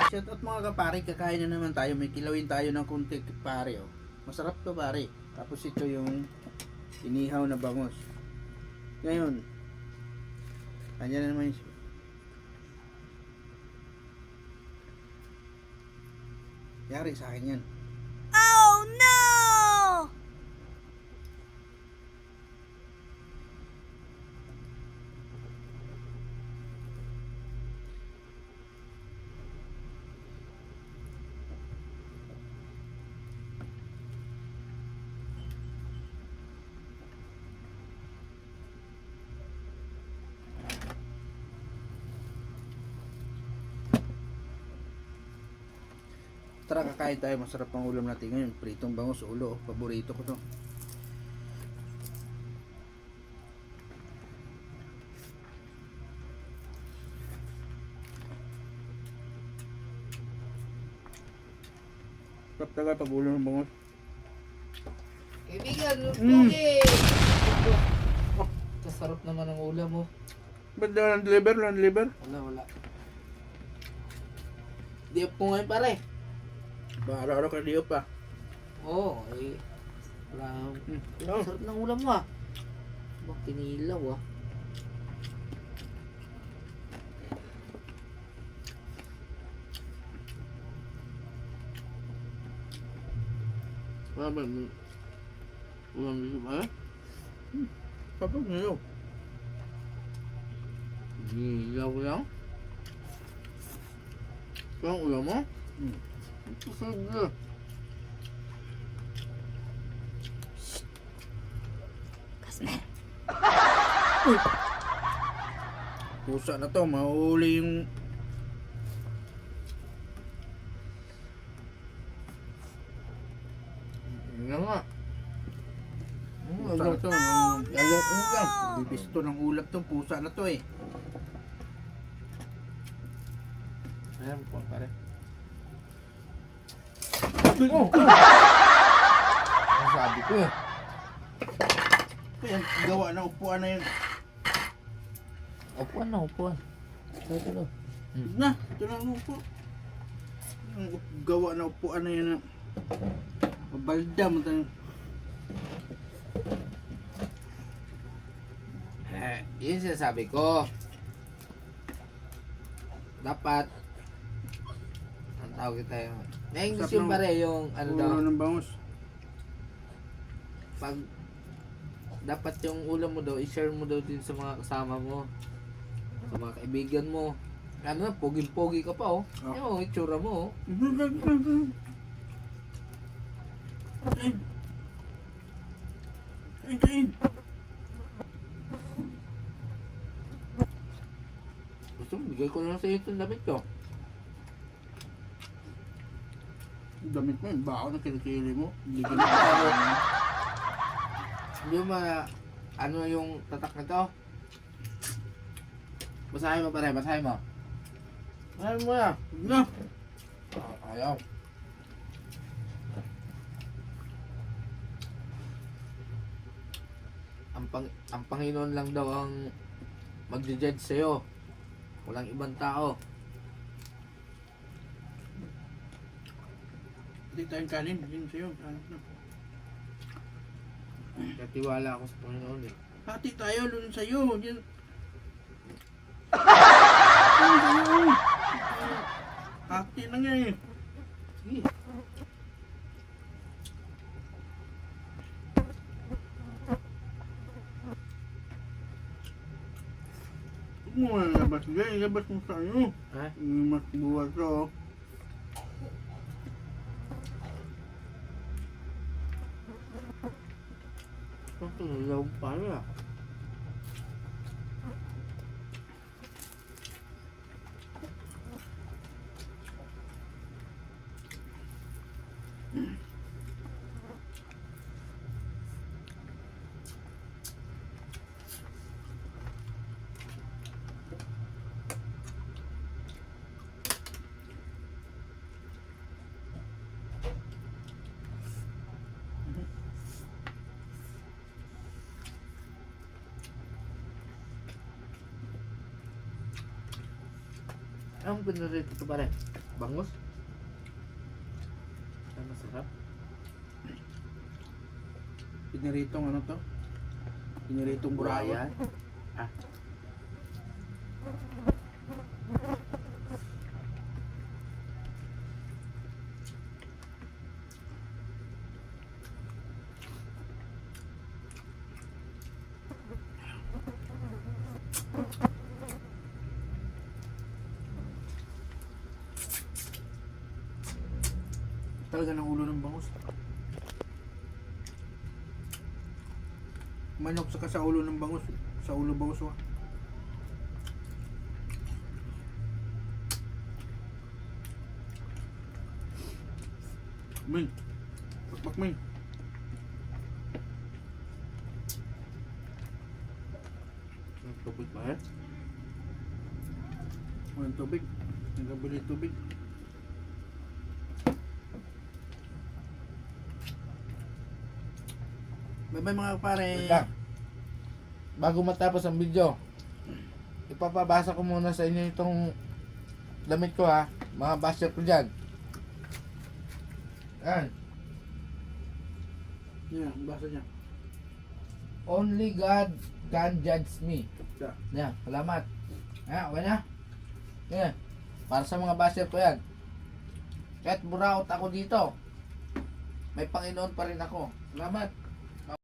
Shout out mga kapare, kakain na naman tayo. May kilawin tayo ng kunti pare. Oh. Masarap to pare. Tapos ito yung inihaw na bangos. Ngayon, kanya na naman yung... Yari sa akin yan. Oh no! Tara, kakain tayo. Masarap ang ulam natin ngayon. Pritong bangos ulo. Oh. Paborito ko to. Sarap talaga pag ulo ng bangos. Kaibigan, okay! Oh, kasarap naman ang ulam mo. Ba't daw ng deliver? Ng deliver? Wala. Diop ko ngayon pare. Ba, araw-araw ka diyo pa. Oo, eh. Wala. Sarap ng ulam mo ah. Bak, kinilaw ah. Wala ba? Ulam dito ba? Kapag ngayon. Kinilaw lang. Ito ang ulam mo? Ito sarap. Kasmer. Pusa na to. Mahuli yung... Yan nga. Pusa na to. Lalong ulam. Bibisto ng ulam to. Pusa na to eh. Ayan po pare. Oh! Ang sabi ko eh. Yan, gawa na upuan na yun. Upuan na, upuan. Ito. Na, ito na ang upo. Yung gawa na upuan na yun. Mabalda mo tayo. Yun sinasabi ko. Dapat ang tawag kita yung na-English yung pare yung ano daw. Ulo ng bangus. Pag dapat yung ulam mo daw, i-share mo daw din sa mga kasama mo. Sa mga kaibigan mo. Ano na, pogi-pogi ka pa oh. Yung itsura mo oh. Kain. Gusto mo, bigay ko lang sa iyo itong damit ko. Damit mo, yung bao na kilikili mo. Hindi ka Hindi mo ano yung tatak na to? Basahin mo pare, basahin mo. Basahin mo na. na. Ayaw. Ang Panginoon lang daw ang magje-judge sa'yo. Walang ibang tao. Hindi tayong kanin. Yun sa'yo. Katiwala ako sa Panginoon eh. Hati tayo, lulun sa'yo. Yan. Hati na nga eh. Sige. Huwag mo nga labas dyan. Ilabas mo sa ano. Ha? Mas buwag ka oh. Ito nalaw pa na. Anong pinarito ito pare? Bangus? Ang masarap. Piniritong ano to? Piniritong burawan. Ah. Talaga ng ulo ng bangus. Manok saka sa ulo ng bangus. Sa ulo bangus wa. Ming. Pakpak Ming. Ang tubig ba yan? Walang tubig. Nagabili tubig. Bye-bye mga pare. Wait lang. Bago matapos ang video, ipapabasa ko muna sa inyo itong damit ko ha. Mga basher ko dyan. Yan. Yan, basa niya. Only God can judge me. Yeah. Yan, salamat. Yan, okay na? Yan. Para sa mga basher ko yan. Kahit buraot ako dito, may Panginoon pa rin ako. Salamat.